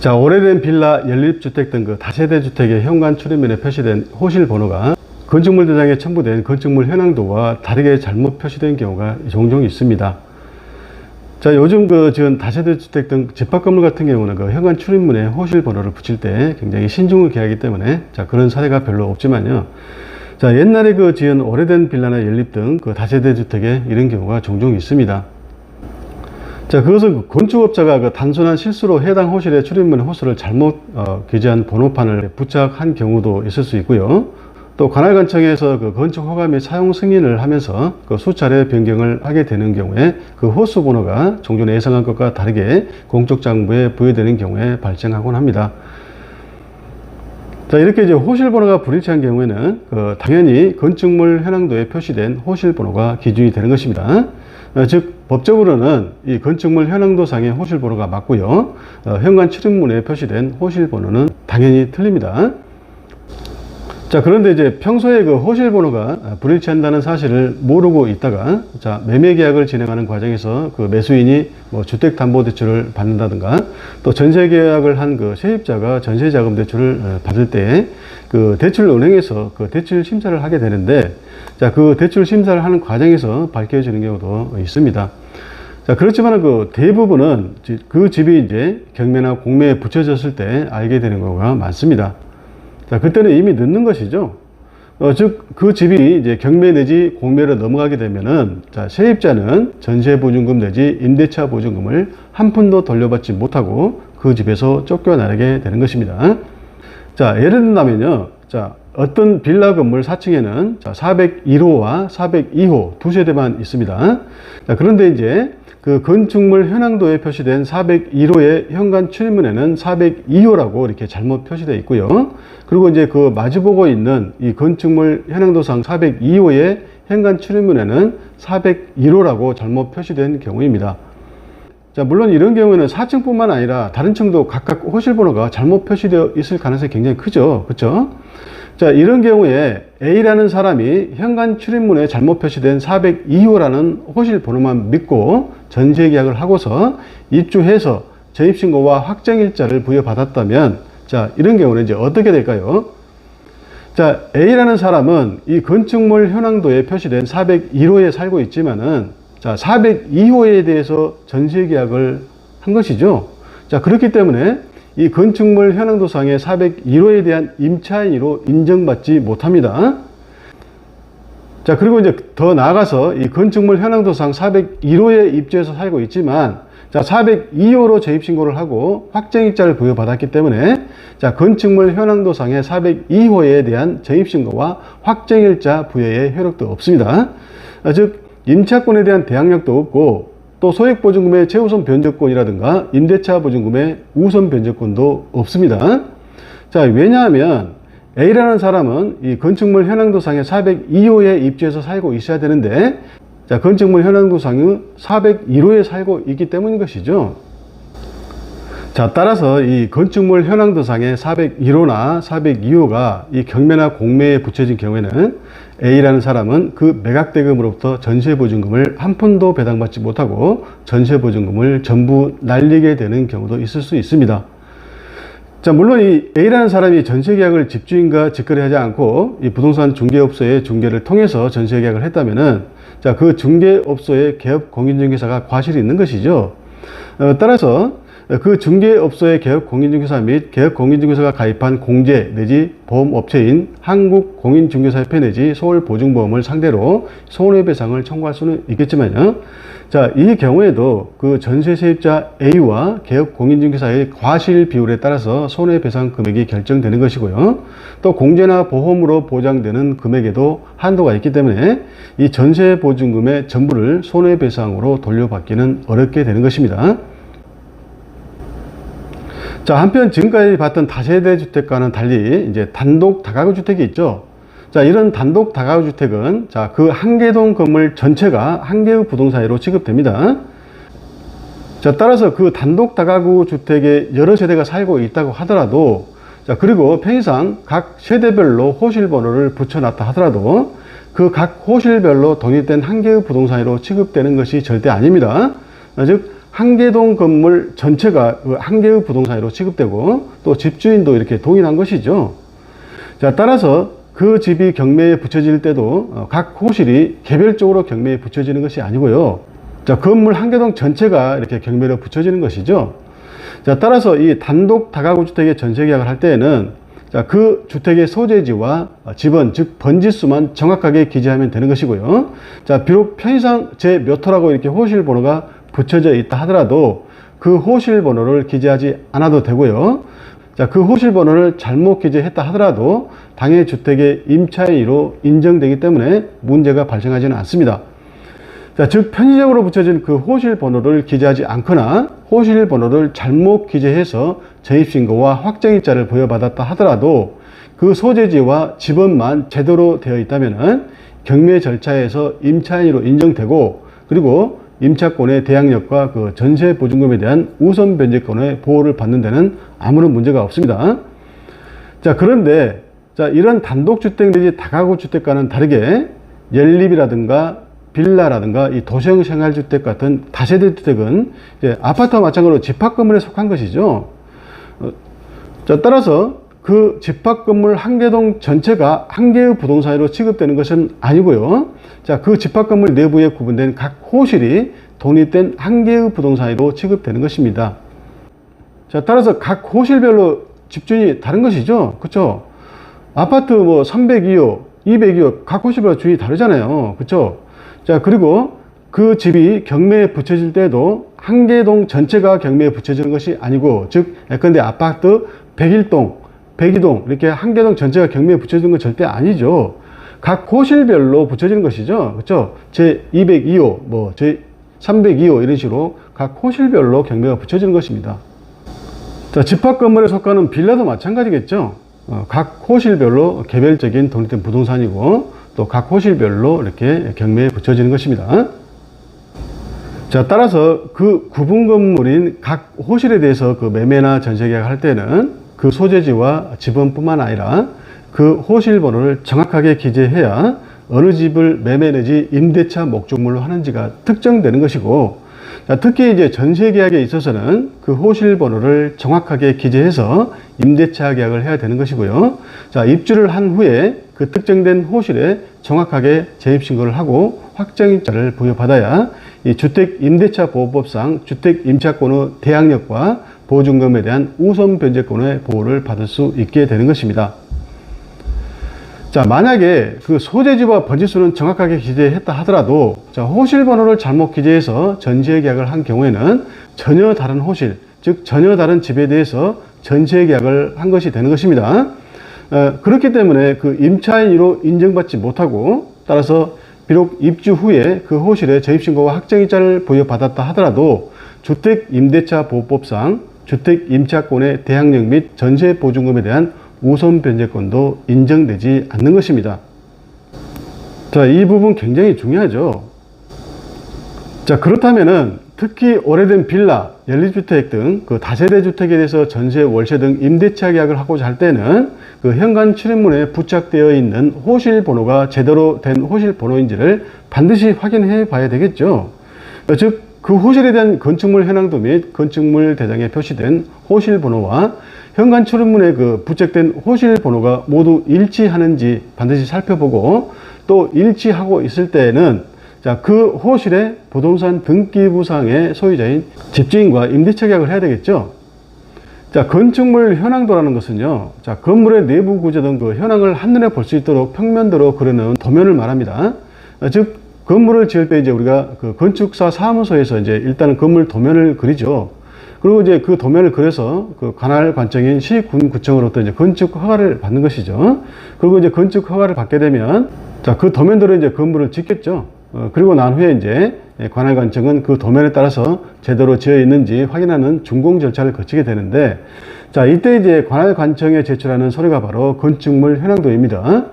자, 오래된 빌라, 연립주택 등 그 다세대 주택의 현관 출입문에 표시된 호실 번호가 건축물 대장에 첨부된 건축물 현황도와 다르게 잘못 표시된 경우가 종종 있습니다. 자, 요즘 지금 다세대 주택 등 집합 건물 같은 경우는 그 현관 출입문에 호실 번호를 붙일 때 굉장히 신중을 기하기 때문에 자, 그런 사례가 별로 없지만요. 자, 옛날에 지은 오래된 빌라나 연립 등 그 다세대 주택에 이런 경우가 종종 있습니다. 자, 그것은 건축업자가 단순한 실수로 해당 호실의 출입문 호수를 잘못 기재한 번호판을 부착한 경우도 있을 수 있고요. 또 관할관청에서 건축 허가 및 사용 승인을 하면서 수차례 변경을 하게 되는 경우에 그 호수 번호가 종전 예상한 것과 다르게 공적 장부에 부여되는 경우에 발생하곤 합니다. 자, 이렇게 이제 호실 번호가 불일치한 경우에는 당연히 건축물 현황도에 표시된 호실 번호가 기준이 되는 것입니다. 즉 법적으로는 이 건축물 현황도상의 호실 번호가 맞고요. 현관 출입문에 표시된 호실 번호는 당연히 틀립니다. 자, 그런데 이제 평소에 그 호실 번호가 불일치한다는 사실을 모르고 있다가 자, 매매 계약을 진행하는 과정에서 그 매수인이 주택담보대출을 받는다든가 또 전세 계약을 한 그 세입자가 전세자금 대출을 받을 때 그 대출은행에서 그 대출 심사를 하게 되는데 자, 그 대출 심사를 하는 과정에서 밝혀지는 경우도 있습니다. 자, 그렇지만 그 대부분은 그 집이 이제 경매나 공매에 붙여졌을 때 알게 되는 경우가 많습니다. 자, 그때는 이미 늦는 것이죠. 즉, 그 집이 이제 경매 내지 공매로 넘어가게 되면은, 자, 세입자는 전세 보증금 내지 임대차 보증금을 한 푼도 돌려받지 못하고 그 집에서 쫓겨나게 되는 것입니다. 자, 예를 든다면요. 자, 어떤 빌라 건물 4층에는 401호와 402호 두 세대만 있습니다. 자, 그런데 이제 그 건축물 현황도에 표시된 401호의 현관 출입문에는 402호라고 이렇게 잘못 표시되어 있고요. 그리고 이제 그 마주보고 있는 이 건축물 현황도상 402호의 현관 출입문에는 401호라고 잘못 표시된 경우입니다. 자, 물론 이런 경우에는 4층뿐만 아니라 다른 층도 각각 호실 번호가 잘못 표시되어 있을 가능성이 굉장히 크죠. 그렇죠? 자, 이런 경우에 A라는 사람이 현관 출입문에 잘못 표시된 402호라는 호실 번호만 믿고 전세 계약을 하고서 입주해서 전입신고와 확정일자를 부여받았다면 자, 이런 경우는 이제 어떻게 될까요? 자, A라는 사람은 이 건축물 현황도에 표시된 401호에 살고 있지만은 자, 402호에 대해서 전세 계약을 한 것이죠. 자, 그렇기 때문에 이 건축물 현황도상의 401호에 대한 임차인으로 인정받지 못합니다. 자, 그리고 이제 더 나아가서 이 건축물 현황도상 401호에 입주해서 살고 있지만 자, 402호로 재입신고를 하고 확정일자를 부여받았기 때문에 자, 건축물 현황도상의 402호에 대한 재입신고와 확정일자 부여의 효력도 없습니다. 즉 임차권에 대한 대항력도 없고 또 소액보증금의 최우선 변제권이라든가 임대차 보증금의 우선 변제권도 없습니다. 자, 왜냐하면 A라는 사람은 이 건축물 현황도상의 402호에 입주해서 살고 있어야 되는데 자, 건축물 현황도상의 401호에 살고 있기 때문인 것이죠. 자, 따라서 이 건축물 현황도상의 401호나 402호가 이 경매나 공매에 붙여진 경우에는 A라는 사람은 그 매각대금으로부터 전세보증금을 한 푼도 배당받지 못하고 전세보증금을 전부 날리게 되는 경우도 있을 수 있습니다. 자, 물론 이 A라는 사람이 전세계약을 집주인과 직거래하지 않고 이 부동산 중개업소의 중개를 통해서 전세계약을 했다면은 자, 그 중개업소의 개업공인중개사가 과실이 있는 것이죠. 따라서 그 중개업소의 개업공인중개사 및 개업공인중개사가 가입한 공제 내지 보험업체인 한국공인중개사협회 내지 서울보증보험을 상대로 손해배상을 청구할 수는 있겠지만요. 자, 이 경우에도 그 전세세입자 A와 개업공인중개사의 과실 비율에 따라서 손해배상 금액이 결정되는 것이고요. 또 공제나 보험으로 보장되는 금액에도 한도가 있기 때문에 이 전세보증금의 전부를 손해배상으로 돌려받기는 어렵게 되는 것입니다. 자, 한편 지금까지 봤던 다세대 주택과는 달리 이제 단독 다가구 주택이 있죠. 자, 이런 단독 다가구 주택은 자, 그 한 개 동 건물 전체가 한 개의 부동산으로 취급됩니다. 자, 따라서 그 단독 다가구 주택에 여러 세대가 살고 있다고 하더라도 자, 그리고 편의상 각 세대별로 호실 번호를 붙여놨다 하더라도 그 각 호실별로 독립된 한 개의 부동산으로 취급되는 것이 절대 아닙니다. 즉 한 개 동 건물 전체가 한 개의 부동산으로 취급되고 또 집주인도 이렇게 동일한 것이죠. 자, 따라서 그 집이 경매에 붙여질 때도 각 호실이 개별적으로 경매에 붙여지는 것이 아니고요. 자, 건물 한 개 동 전체가 이렇게 경매로 붙여지는 것이죠. 자, 따라서 이 단독 다가구 주택의 전세 계약을 할 때에는 자, 그 주택의 소재지와 지번, 즉 번지수만 정확하게 기재하면 되는 것이고요. 자, 비록 편의상 제 몇 호라고 이렇게 호실 번호가 붙여져 있다 하더라도 그 호실 번호를 기재하지 않아도 되고요. 자, 그 호실 번호를 잘못 기재했다 하더라도 당해 주택의 임차인으로 인정되기 때문에 문제가 발생하지는 않습니다. 자, 즉 편의적으로 붙여진 그 호실 번호를 기재하지 않거나 호실 번호를 잘못 기재해서 전입신고와 확정일자를 부여받았다 하더라도 그 소재지와 지번만 제대로 되어 있다면 경매 절차에서 임차인으로 인정되고, 그리고 임차권의 대항력과 그 전세 보증금에 대한 우선 변제권의 보호를 받는 데는 아무런 문제가 없습니다. 자, 그런데 자, 이런 단독주택 내지 다가구 주택과는 다르게 연립이라든가 빌라라든가 이 도시형 생활주택 같은 다세대 주택은 이제 아파트와 마찬가지로 집합건물에 속한 것이죠. 자, 따라서 그 집합건물 한 개 동 전체가 한 개의 부동산으로 취급되는 것은 아니고요. 자, 그 집합건물 내부에 구분된 각 호실이 독립된 한 개의 부동산으로 취급되는 것입니다. 자, 따라서 각 호실별로 집주인이 다른 것이죠. 그렇죠? 아파트 뭐 302호, 202호 각 호실별로 주인이 다르잖아요. 그렇죠? 자, 그리고 그 집이 경매에 붙여질 때도 한 개 동 전체가 경매에 붙여지는 것이 아니고, 즉 예컨대 아파트 101동, 102동 이렇게 한 개 동 전체가 경매에 붙여지는 건 절대 아니죠. 각 호실별로 붙여지는 것이죠. 그렇죠? 제 202호, 뭐 제 302호 이런 식으로 각 호실별로 경매가 붙여지는 것입니다. 자, 집합 건물에 속하는 빌라도 마찬가지겠죠. 각 호실별로 개별적인 독립된 부동산이고 또 각 호실별로 이렇게 경매에 붙여지는 것입니다. 자, 따라서 그 구분 건물인 각 호실에 대해서 그 매매나 전세 계약을 할 때는 그 소재지와 지번뿐만 아니라 그 호실 번호를 정확하게 기재해야 어느 집을 매매 내지 임대차 목적물로 하는지가 특정되는 것이고, 자, 특히 이제 전세 계약에 있어서는 그 호실 번호를 정확하게 기재해서 임대차 계약을 해야 되는 것이고요. 자, 입주를 한 후에 그 특정된 호실에 정확하게 재입신고를 하고 확정일자를 부여받아야 이 주택임대차보호법상 주택임차권의 대항력과 보증금에 대한 우선 변제권의 보호를 받을 수 있게 되는 것입니다. 자, 만약에 그 소재지와 번지수는 정확하게 기재했다 하더라도 자, 호실 번호를 잘못 기재해서 전세 계약을 한 경우에는 전혀 다른 호실, 즉 전혀 다른 집에 대해서 전세 계약을 한 것이 되는 것입니다. 그렇기 때문에 그 임차인으로 인정받지 못하고, 따라서 비록 입주 후에 그 호실에 전입신고와 확정일자를 부여받았다 하더라도 주택임대차보호법상 주택임차권의 대항력 및 전세보증금에 대한 우선 변제권도 인정되지 않는 것입니다. 자, 이 부분 굉장히 중요하죠. 자, 그렇다면은 특히 오래된 빌라, 연립주택 등 그 다세대 주택에 대해서 전세, 월세 등 임대차 계약을 하고자 할 때는 그 현관 출입문에 부착되어 있는 호실 번호가 제대로 된 호실 번호인지를 반드시 확인해 봐야 되겠죠. 즉, 그 호실에 대한 건축물 현황도 및 건축물 대장에 표시된 호실 번호와 현관 출입문에 그 부착된 호실 번호가 모두 일치하는지 반드시 살펴보고, 또 일치하고 있을 때에는 자, 그 호실의 부동산 등기부상의 소유자인 집주인과 임대차 계약을 해야 되겠죠. 자, 건축물 현황도라는 것은요, 자, 건물의 내부 구조 등 그 현황을 한눈에 볼 수 있도록 평면도로 그려놓은 도면을 말합니다. 즉, 건물을 지을 때 이제 우리가 그 건축사 사무소에서 이제 일단은 건물 도면을 그리죠. 그리고 이제 그 도면을 그려서 그 관할 관청인 시군구청으로부터 이제 건축 허가를 받는 것이죠. 그리고 이제 건축 허가를 받게 되면 자, 그 도면대로 이제 건물을 짓겠죠. 그리고 난 후에 이제 관할관청은 그 도면에 따라서 제대로 지어 있는지 확인하는 준공 절차를 거치게 되는데, 자, 이때 이제 관할관청에 제출하는 서류가 바로 건축물 현황도입니다.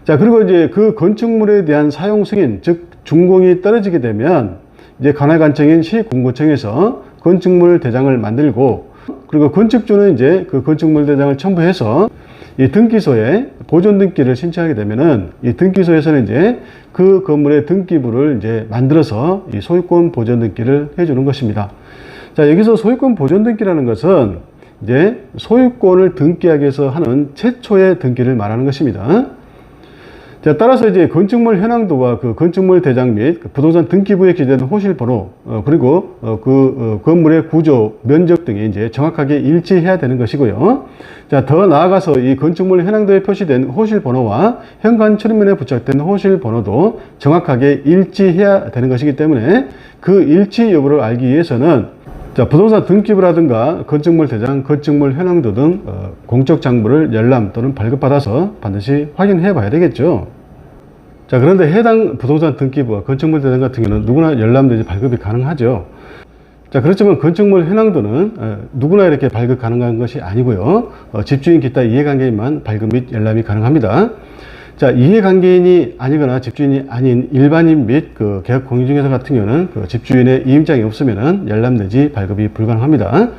자, 그리고 이제 그 건축물에 대한 사용 승인, 즉 준공이 떨어지게 되면 이제 관할관청인 시군구청에서 건축물 대장을 만들고, 그리고 건축주는 이제 그 건축물 대장을 첨부해서 이 등기소에 보존 등기를 신청하게 되면은 이 등기소에서는 이제 그 건물의 등기부를 이제 만들어서 이 소유권 보존 등기를 해주는 것입니다. 자, 여기서 소유권 보존 등기라는 것은 이제 소유권을 등기하기 위해서 하는 최초의 등기를 말하는 것입니다. 자, 따라서 이제 건축물 현황도와 그 건축물 대장 및 부동산 등기부에 기재된 호실번호, 그리고 건물의 구조, 면적 등이 이제 정확하게 일치해야 되는 것이고요. 자, 더 나아가서 이 건축물 현황도에 표시된 호실번호와 현관 출입문에 부착된 호실번호도 정확하게 일치해야 되는 것이기 때문에 그 일치 여부를 알기 위해서는 자, 부동산 등기부라든가 건축물 대장, 건축물 현황도 등 공적 장부를 열람 또는 발급받아서 반드시 확인해 봐야 되겠죠. 자, 그런데 해당 부동산 등기부와 건축물 대장 같은 경우는 누구나 열람되지 발급이 가능하죠. 자, 그렇지만 건축물 현황도는 누구나 이렇게 발급 가능한 것이 아니고요. 집주인 기타 이해관계인만 발급 및 열람이 가능합니다. 자, 이해관계인이 아니거나 집주인이 아닌 일반인 및 그 계약 공인중개사 같은 경우는 그 집주인의 이임장이 없으면은 열람 내지 발급이 불가능합니다.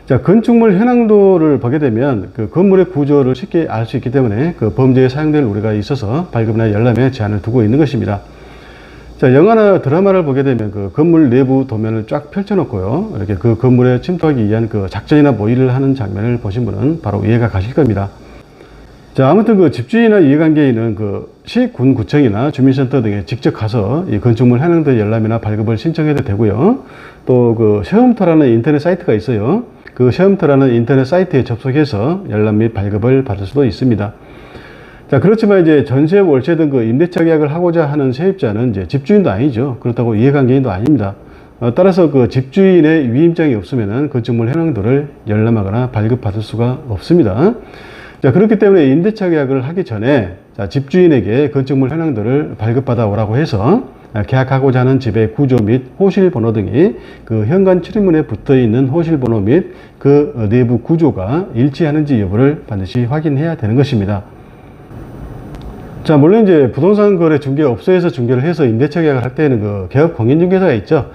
자, 건축물 현황도를 보게 되면 그 건물의 구조를 쉽게 알 수 있기 때문에 그 범죄에 사용될 우려가 있어서 발급이나 열람에 제한을 두고 있는 것입니다. 자, 영화나 드라마를 보게 되면 그 건물 내부 도면을 쫙 펼쳐놓고요. 이렇게 그 건물에 침투하기 위한 그 작전이나 모의를 하는 장면을 보신 분은 바로 이해가 가실 겁니다. 자, 아무튼 그 집주인이나 이해관계인은 그 시, 군, 구청이나 주민센터 등에 직접 가서 이 건축물 현황도 열람이나 발급을 신청해도 되고요. 또 그 시험터라는 인터넷 사이트가 있어요. 그 시험터라는 인터넷 사이트에 접속해서 열람 및 발급을 받을 수도 있습니다. 자, 그렇지만 이제 전세, 월세 등 그 임대차 계약을 하고자 하는 세입자는 이제 집주인도 아니죠. 그렇다고 이해관계인도 아닙니다. 따라서 그 집주인의 위임장이 없으면은 건축물 현황도를 열람하거나 발급받을 수가 없습니다. 자, 그렇기 때문에 임대차 계약을 하기 전에 자, 집주인에게 건축물 현황도를 발급받아 오라고 해서 계약하고자 하는 집의 구조 및 호실번호 등이 그 현관 출입문에 붙어 있는 호실번호 및 그 내부 구조가 일치하는지 여부를 반드시 확인해야 되는 것입니다. 자, 물론 이제 부동산 거래 중개업소에서 중개를 해서 임대차 계약을 할 때에는 그 개업 공인중개사가 있죠.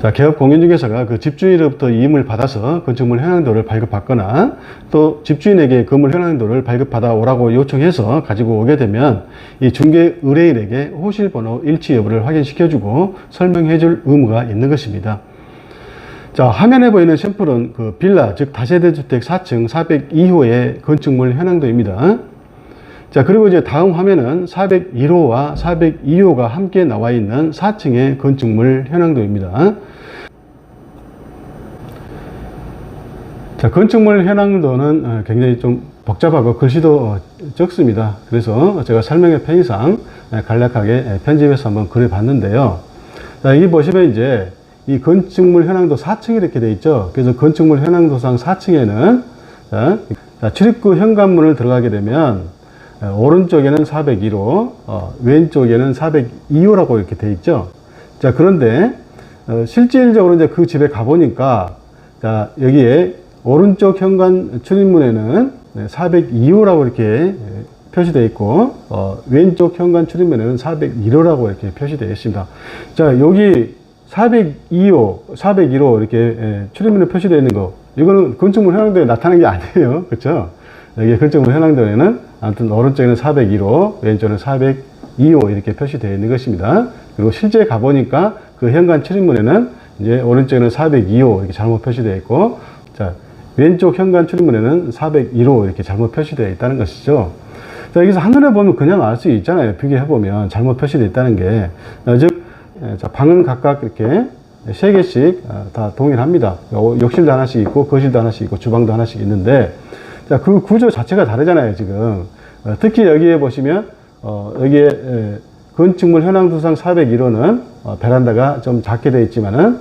자, 개업 공인중개사가 그 집주인으로부터 이임을 받아서 건축물 현황도를 발급받거나 또 집주인에게 건물 현황도를 발급받아 오라고 요청해서 가지고 오게 되면 이 중개 의뢰인에게 호실번호 일치 여부를 확인시켜주고 설명해줄 의무가 있는 것입니다. 자, 화면에 보이는 샘플은 그 빌라, 즉 다세대 주택 4층 402호의 건축물 현황도입니다. 자, 그리고 이제 다음 화면은 401호와 402호가 함께 나와 있는 4층의 건축물 현황도입니다. 자, 건축물 현황도는 굉장히 좀 복잡하고 글씨도 적습니다. 그래서 제가 설명의 편의상 간략하게 편집해서 한번 그려봤는데요. 자, 여기 보시면 이제 이 건축물 현황도 4층 이렇게 되어 있죠. 그래서 건축물 현황도상 4층에는 출입구 현관문을 들어가게 되면 오른쪽에는 401호, 왼쪽에는 402호라고 이렇게 되어 있죠. 자, 그런데 실질적으로 이제 그 집에 가보니까 자, 여기에 오른쪽 현관 출입문에는 402호라고 이렇게 표시되어 있고 왼쪽 현관 출입문에는 401호라고 이렇게 표시되어 있습니다. 자, 여기 402호, 401호 이렇게 출입문에 표시되어 있는 거, 이거는 건축물 현황도에 나타나는 게 아니에요. 그렇죠? 여기 건축물 현황도에는 아무튼 오른쪽에는 401호, 왼쪽에는 402호 이렇게 표시되어 있는 것입니다. 그리고 실제 가보니까 그 현관 출입문에는 이제 오른쪽에는 402호 이렇게 잘못 표시되어 있고, 자, 왼쪽 현관 출입문에는 401호 이렇게 잘못 표시되어 있다는 것이죠. 자, 여기서 한눈에 보면 그냥 알 수 있잖아요. 비교해보면 잘못 표시되어 있다는 게. 즉, 자, 방은 각각 이렇게 3개씩 다 동일합니다. 욕실도 하나씩 있고, 거실도 하나씩 있고, 주방도 하나씩 있는데, 자, 그 구조 자체가 다르잖아요, 지금. 특히 여기에 보시면, 여기에 건축물 현황도상 401호는 베란다가 좀 작게 되어 있지만은,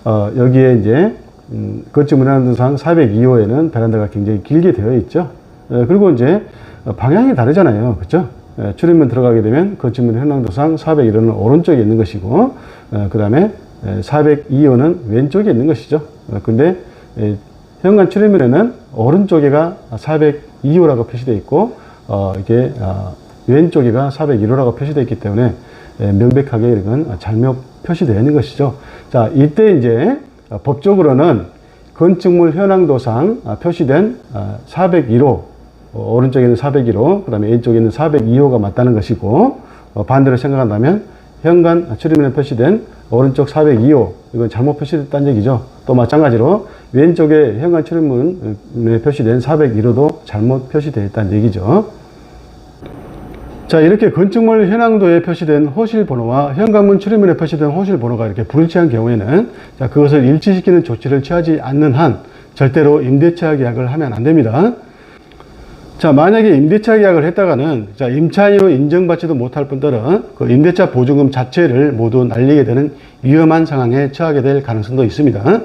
여기에 이제, 건축물 현황도상 402호에는 베란다가 굉장히 길게 되어 있죠. 그리고 이제 방향이 다르잖아요. 그렇죠? 출입문 들어가게 되면 건축물 현황도상 401호는 오른쪽에 있는 것이고, 그 다음에 402호는 왼쪽에 있는 것이죠. 근데 현관 출입문에는 오른쪽에가 402호라고 표시되어 있고, 이게 왼쪽에가 401호라고 표시되어 있기 때문에 명백하게 이건 잘못 표시되어 있는 것이죠. 자, 이때 이제 법적으로는 건축물 현황도상 표시된 401호 오른쪽에 있는 401호, 그 다음에 왼쪽에 있는 402호가 맞다는 것이고, 반대로 생각한다면 현관 출입문에 표시된 오른쪽 402호, 이건 잘못 표시됐다는 얘기죠. 또 마찬가지로 왼쪽에 현관 출입문에 표시된 401호도 잘못 표시되어 있다는 얘기죠. 자, 이렇게 건축물 현황도에 표시된 호실 번호와 현관문 출입문에 표시된 호실 번호가 이렇게 불일치한 경우에는, 자, 그것을 일치시키는 조치를 취하지 않는 한 절대로 임대차 계약을 하면 안 됩니다. 자, 만약에 임대차 계약을 했다가는, 자, 임차인으로 인정받지도 못할 뿐더러 그 임대차 보증금 자체를 모두 날리게 되는 위험한 상황에 처하게 될 가능성도 있습니다.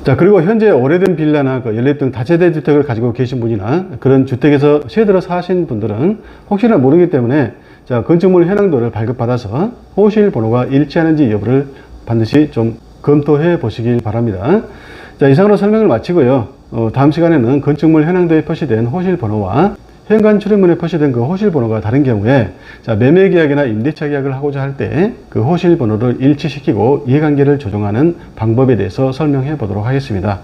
자, 그리고 현재 오래된 빌라나 그 연립 등 다세대 주택을 가지고 계신 분이나 그런 주택에서 새들어 사신 분들은 혹시나 모르기 때문에, 자, 건축물 현황도를 발급받아서 호실 번호가 일치하는지 여부를 반드시 좀 검토해 보시길 바랍니다. 자, 이상으로 설명을 마치고요. 다음 시간에는 건축물 현황도에 표시된 호실 번호와 현관 출입문에 표시된 그 호실 번호가 다른 경우에, 자, 매매 계약이나 임대차 계약을 하고자 할 때 그 호실 번호를 일치시키고 이해관계를 조정하는 방법에 대해서 설명해 보도록 하겠습니다.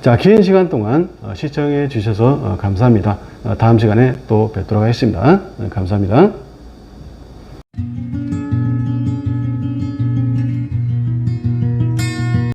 자, 긴 시간 동안 시청해 주셔서 감사합니다. 다음 시간에 또 뵙도록 하겠습니다. 감사합니다.